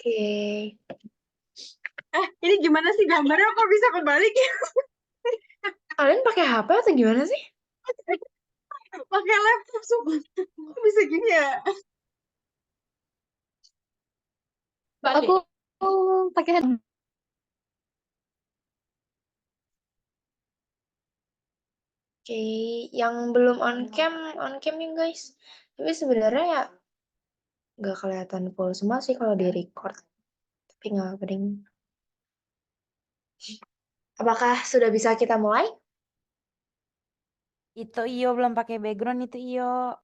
Oke. Ini gimana sih gambarnya kok bisa kebalik ya? Kalian pakai HP atau gimana sih? Pakai laptop sumpah. Kok bisa gini ya? Aku pakai handphone. Oke, yang belum on cam ya guys. Tapi sebenarnya ya nggak kelihatan full semua sih kalau di record. Tapi nggak penting. Apakah sudah bisa kita mulai? Itu iyo belum pakai background itu iyo.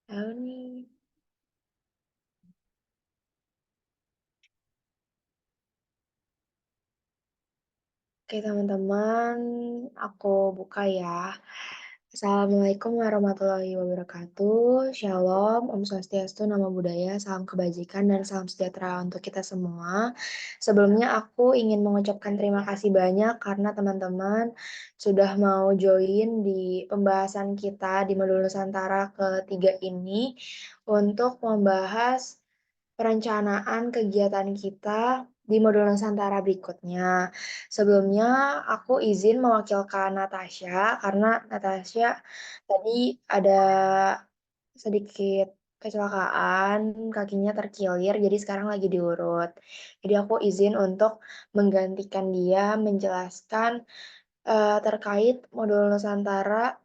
Tahu nih. Oke teman-teman, aku buka ya. Assalamualaikum warahmatullahi wabarakatuh. Shalom, Om Swastiastu, Namo Buddhaya, salam kebajikan dan salam sejahtera untuk kita semua. Sebelumnya aku ingin mengucapkan terima kasih banyak karena teman-teman sudah mau join di pembahasan kita di Modul Nusantara ketiga ini untuk membahas perencanaan kegiatan kita di modul Nusantara berikutnya. Sebelumnya aku izin mewakilkan Natasha karena Natasha tadi ada sedikit kecelakaan, kakinya terkilir, jadi sekarang lagi diurut. Jadi aku izin untuk menggantikan dia menjelaskan terkait modul Nusantara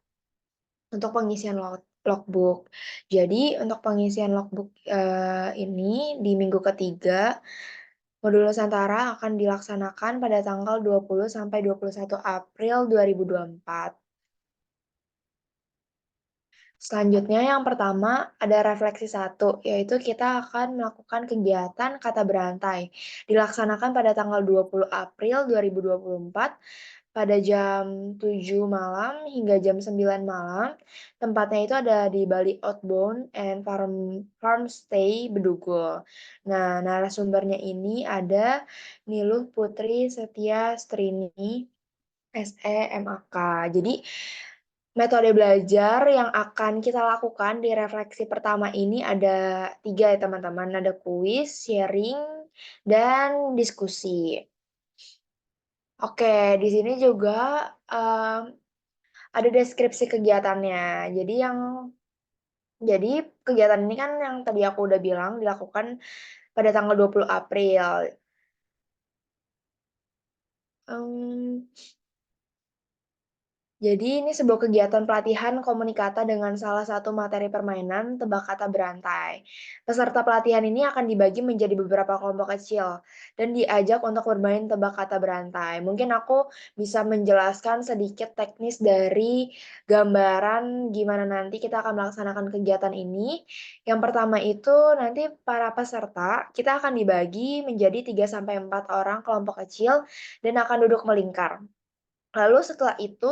untuk pengisian logbook. Jadi untuk pengisian logbook ini di minggu ketiga modul Nusantara akan dilaksanakan pada tanggal 20 sampai 21 April 2024. Selanjutnya yang pertama ada refleksi satu, yaitu kita akan melakukan kegiatan kata berantai. Dilaksanakan pada tanggal 20 April 2024 pada jam 7 malam hingga jam 9 malam. Tempatnya itu ada di Bali Outbound and Farmstay Bedugul. Nah, narasumbernya ini ada Niluh Putri Setia Strini, SE MAK. Jadi, metode belajar yang akan kita lakukan di refleksi pertama ini ada 3 ya teman-teman. Ada kuis, sharing, dan diskusi. Oke, di sini juga em, ada deskripsi kegiatannya. Jadi kegiatan ini kan yang tadi aku udah bilang dilakukan pada tanggal 20 April. Em, Jadi ini sebuah kegiatan pelatihan komunikata dengan salah satu materi permainan tebak kata berantai. Peserta pelatihan ini akan dibagi menjadi beberapa kelompok kecil dan diajak untuk bermain tebak kata berantai. Mungkin aku bisa menjelaskan sedikit teknis dari gambaran gimana nanti kita akan melaksanakan kegiatan ini. Yang pertama itu nanti para peserta kita akan dibagi menjadi 3 sampai 4 orang kelompok kecil dan akan duduk melingkar. Lalu setelah itu,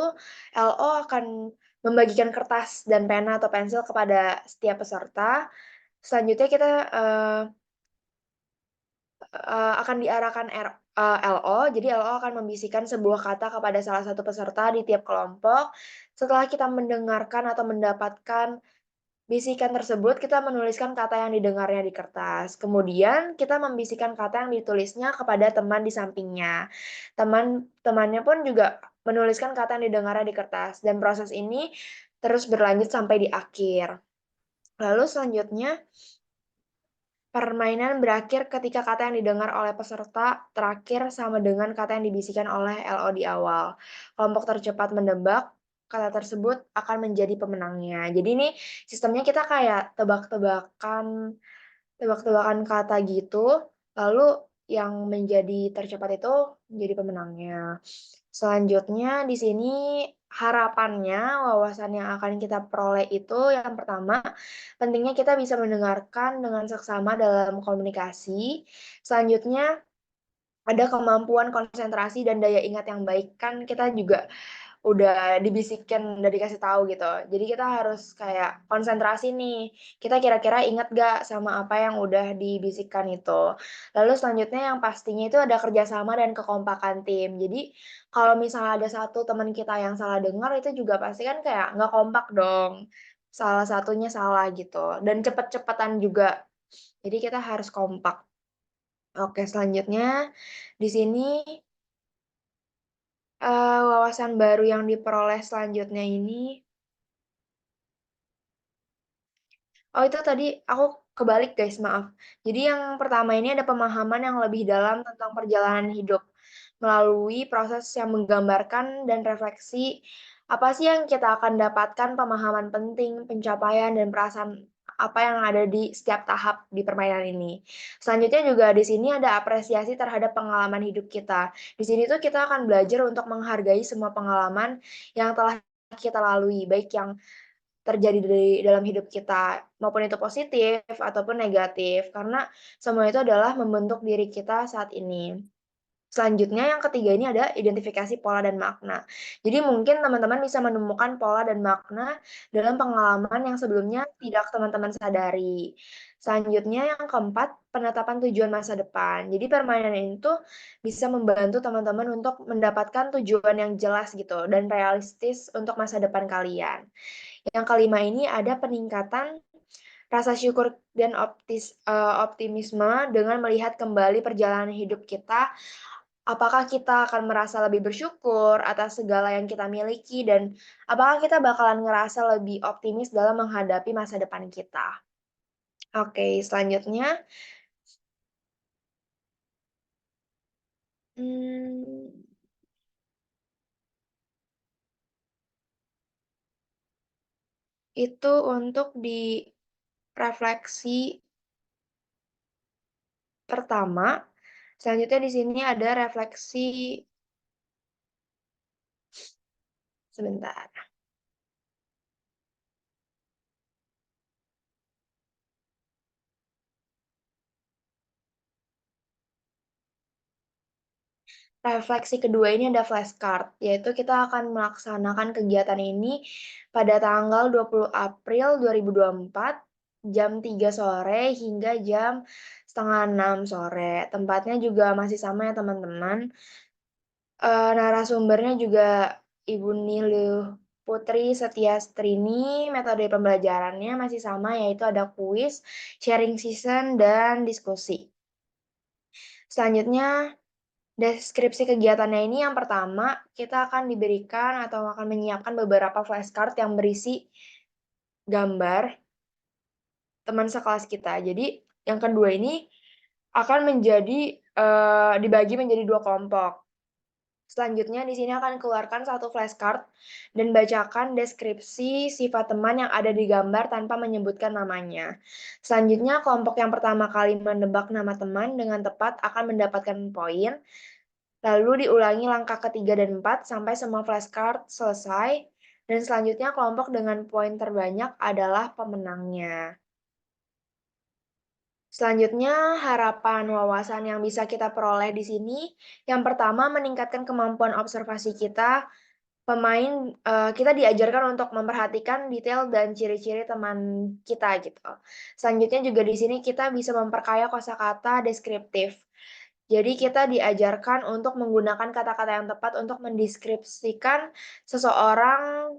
LO akan membagikan kertas dan pena atau pensil kepada setiap peserta. Selanjutnya kita akan diarahkan LO, jadi LO akan membisikkan sebuah kata kepada salah satu peserta di tiap kelompok. Setelah kita mendengarkan atau mendapatkan bisikan tersebut, kita menuliskan kata yang didengarnya di kertas. Kemudian kita membisikkan kata yang ditulisnya kepada teman di sampingnya. Teman-temannya pun juga menuliskan kata yang didengarnya di kertas. Dan proses ini terus berlanjut sampai di akhir. Lalu selanjutnya, permainan berakhir ketika kata yang didengar oleh peserta terakhir sama dengan kata yang dibisikkan oleh LO di awal. Kelompok tercepat menebak kata tersebut akan menjadi pemenangnya. Jadi ini sistemnya kita kayak tebak-tebakan kata gitu, lalu yang menjadi tercepat itu menjadi pemenangnya. Selanjutnya di sini harapannya wawasan yang akan kita peroleh itu yang pertama, pentingnya kita bisa mendengarkan dengan seksama dalam komunikasi. Selanjutnya ada kemampuan konsentrasi dan daya ingat yang baik. Kan kita juga udah dibisikin, udah dikasih tahu gitu. Jadi kita harus kayak konsentrasi nih. Kita kira-kira ingat gak sama apa yang udah dibisikkan itu. Lalu selanjutnya yang pastinya itu ada kerjasama dan kekompakan tim. Jadi kalau misalnya ada satu teman kita yang salah dengar itu juga pasti kan kayak nggak kompak dong. salah satunya salah gitu, dan cepet-cepetan juga. Jadi kita harus kompak. Oke, selanjutnya di sini, wawasan baru yang diperoleh selanjutnya ini oh itu tadi aku kebalik guys, maaf. Jadi yang pertama ini ada pemahaman yang lebih dalam tentang perjalanan hidup, melalui proses yang menggambarkan dan refleksi, apa sih yang kita akan dapatkan pemahaman penting, pencapaian, dan perasaan apa yang ada di setiap tahap di permainan ini. Selanjutnya juga di sini ada apresiasi terhadap pengalaman hidup kita. Di sini tuh kita akan belajar untuk menghargai semua pengalaman yang telah kita lalui, baik yang terjadi dalam hidup kita, maupun itu positif ataupun negatif, karena semua itu adalah membentuk diri kita saat ini. Selanjutnya yang ketiga ini ada identifikasi pola dan makna. Jadi mungkin teman-teman bisa menemukan pola dan makna dalam pengalaman yang sebelumnya tidak teman-teman sadari. Selanjutnya yang keempat, penetapan tujuan masa depan. Jadi permainan ini tuh bisa membantu teman-teman untuk mendapatkan tujuan yang jelas gitu dan realistis untuk masa depan kalian. Yang kelima ini ada peningkatan rasa syukur dan optimisme dengan melihat kembali perjalanan hidup kita. Apakah kita akan merasa lebih bersyukur atas segala yang kita miliki dan apakah kita bakalan ngerasa lebih optimis dalam menghadapi masa depan kita. Oke, selanjutnya, mmm, itu untuk di refleksi pertama. Selanjutnya di sini ada refleksi sebentar. Refleksi kedua ini ada flashcard, yaitu kita akan melaksanakan kegiatan ini pada tanggal 20 April 2024, jam 3 sore hingga jam setengah 6 sore. Tempatnya juga masih sama ya teman-teman. Narasumbernya juga Ibu Niluh Putri Setiastrini, metode pembelajarannya masih sama yaitu ada kuis, sharing session, dan diskusi. Selanjutnya deskripsi kegiatannya ini yang pertama, kita akan diberikan atau akan menyiapkan beberapa flashcard yang berisi gambar teman sekelas kita. Jadi yang kedua ini akan menjadi dibagi menjadi 2 kelompok. Selanjutnya di sini akan keluarkan 1 flashcard dan bacakan deskripsi sifat teman yang ada di gambar tanpa menyebutkan namanya. Selanjutnya kelompok yang pertama kali menebak nama teman dengan tepat akan mendapatkan poin. Lalu diulangi langkah ketiga dan 4 sampai semua flashcard selesai, dan selanjutnya kelompok dengan poin terbanyak adalah pemenangnya. Selanjutnya, harapan wawasan yang bisa kita peroleh di sini, yang pertama meningkatkan kemampuan observasi kita. Kita diajarkan untuk memperhatikan detail dan ciri-ciri teman kita gitu. Selanjutnya juga di sini kita bisa memperkaya kosakata deskriptif. Jadi kita diajarkan untuk menggunakan kata-kata yang tepat untuk mendeskripsikan seseorang,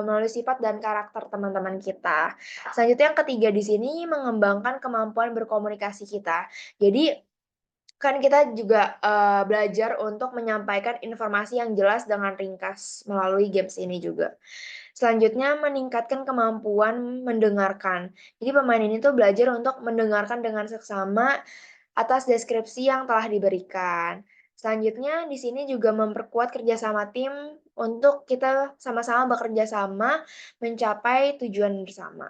melalui sifat dan karakter teman-teman kita. Selanjutnya yang ketiga di sini mengembangkan kemampuan berkomunikasi kita. Jadi kan kita juga, belajar untuk menyampaikan informasi yang jelas dengan ringkas melalui games ini juga. Selanjutnya meningkatkan kemampuan mendengarkan. Jadi pemain ini tuh belajar untuk mendengarkan dengan seksama atas deskripsi yang telah diberikan. Selanjutnya di sini juga memperkuat kerjasama tim untuk kita sama-sama bekerja sama mencapai tujuan bersama.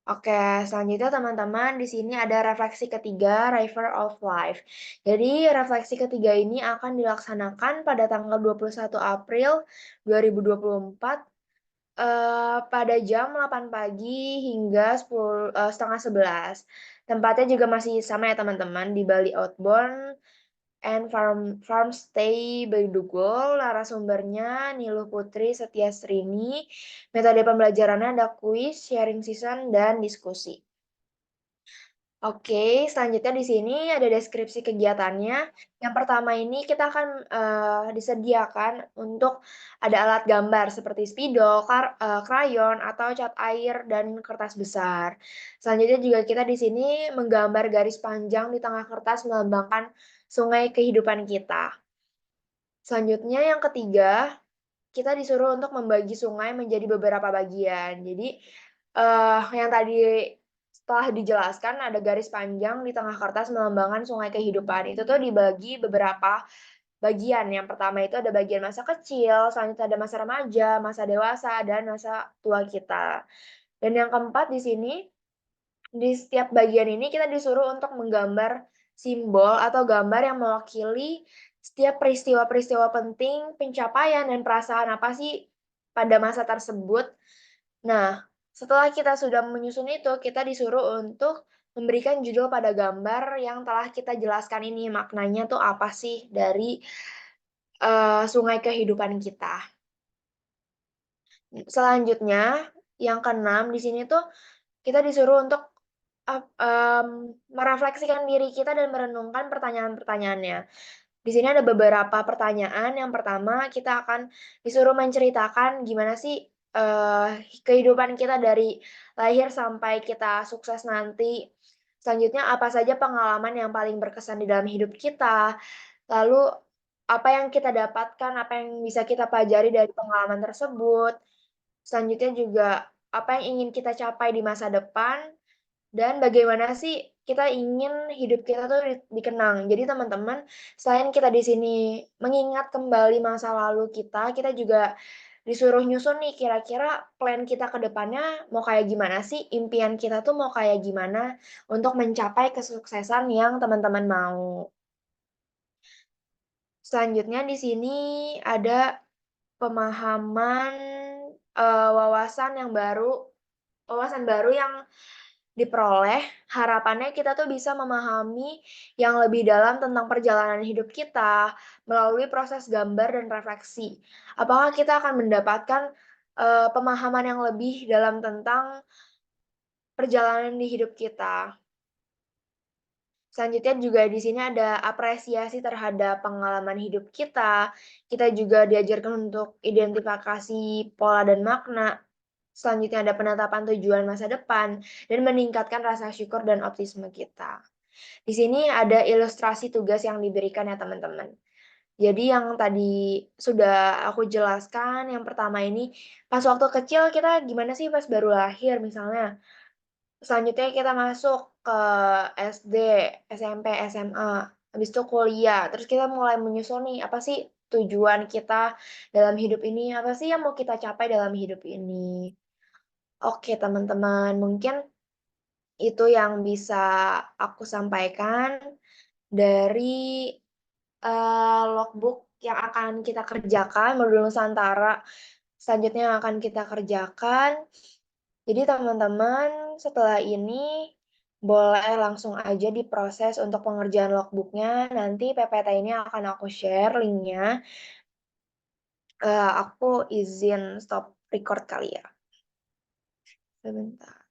Oke, selanjutnya teman-teman di sini ada refleksi ketiga, River of Life. Jadi refleksi ketiga ini akan dilaksanakan pada tanggal 21 April 2024 pada jam 8 pagi hingga setengah 11. Tempatnya juga masih sama ya teman-teman, di Bali Outbound and Farmstay Bedugul. Narasumbernya Niluh Putri Setiastrini. Metode pembelajarannya ada kuis, sharing session, dan diskusi. Oke, selanjutnya di sini ada deskripsi kegiatannya. Yang pertama ini kita akan disediakan untuk ada alat gambar seperti spidol, krayon, atau cat air dan kertas besar. Selanjutnya juga kita di sini menggambar garis panjang di tengah kertas melambangkan sungai kehidupan kita. Selanjutnya yang ketiga, kita disuruh untuk membagi sungai menjadi beberapa bagian. Jadi, yang tadi setelah dijelaskan ada garis panjang di tengah kertas melambangkan sungai kehidupan. Itu tuh dibagi beberapa bagian. Yang pertama itu ada bagian masa kecil, selanjutnya ada masa remaja, masa dewasa, dan masa tua kita. Dan yang keempat di sini, di setiap bagian ini kita disuruh untuk menggambar simbol atau gambar yang mewakili setiap peristiwa-peristiwa penting, pencapaian, dan perasaan apa sih pada masa tersebut. Nah, setelah kita sudah menyusun itu, kita disuruh untuk memberikan judul pada gambar yang telah kita jelaskan ini. Maknanya tuh apa sih dari sungai kehidupan kita. Selanjutnya, yang keenam di sini tuh kita disuruh untuk merefleksikan diri kita dan merenungkan pertanyaan-pertanyaannya. Di sini ada beberapa pertanyaan. Yang pertama, kita akan disuruh menceritakan gimana sih, kehidupan kita dari lahir sampai kita sukses nanti. Selanjutnya, apa saja pengalaman yang paling berkesan di dalam hidup kita. Lalu, apa yang kita dapatkan, apa yang bisa kita pelajari dari pengalaman tersebut. Selanjutnya juga, apa yang ingin kita capai di masa depan. Dan bagaimana sih kita ingin hidup kita tuh dikenang. Jadi teman-teman, selain kita di sini mengingat kembali masa lalu kita juga disuruh nyusun nih kira-kira plan kita ke depannya mau kayak gimana sih, impian kita tuh mau kayak gimana untuk mencapai kesuksesan yang teman-teman mau. Selanjutnya di sini ada pemahaman, wawasan baru yang diperoleh. Harapannya kita tuh bisa memahami yang lebih dalam tentang perjalanan hidup kita melalui proses gambar dan refleksi. Apakah kita akan mendapatkan, pemahaman yang lebih dalam tentang perjalanan di hidup kita. Selanjutnya juga di sini ada apresiasi terhadap pengalaman hidup kita. Kita juga diajarkan untuk identifikasi pola dan makna. Selanjutnya ada penetapan tujuan masa depan dan meningkatkan rasa syukur dan optimisme kita. Di sini ada ilustrasi tugas yang diberikan ya teman-teman. Jadi yang tadi sudah aku jelaskan, yang pertama ini pas waktu kecil kita gimana sih pas baru lahir misalnya. Selanjutnya kita masuk ke SD, SMP, SMA, habis itu kuliah, terus kita mulai menyusun nih, apa sih tujuan kita dalam hidup ini, apa sih yang mau kita capai dalam hidup ini. Oke teman-teman, mungkin itu yang bisa aku sampaikan dari, logbook yang akan kita kerjakan, modul Nusantara selanjutnya yang akan kita kerjakan. Jadi teman-teman, setelah ini boleh langsung aja diproses untuk pengerjaan logbook-nya, nanti PPT ini akan aku share link-nya. Aku izin stop record kali ya. Sebentar.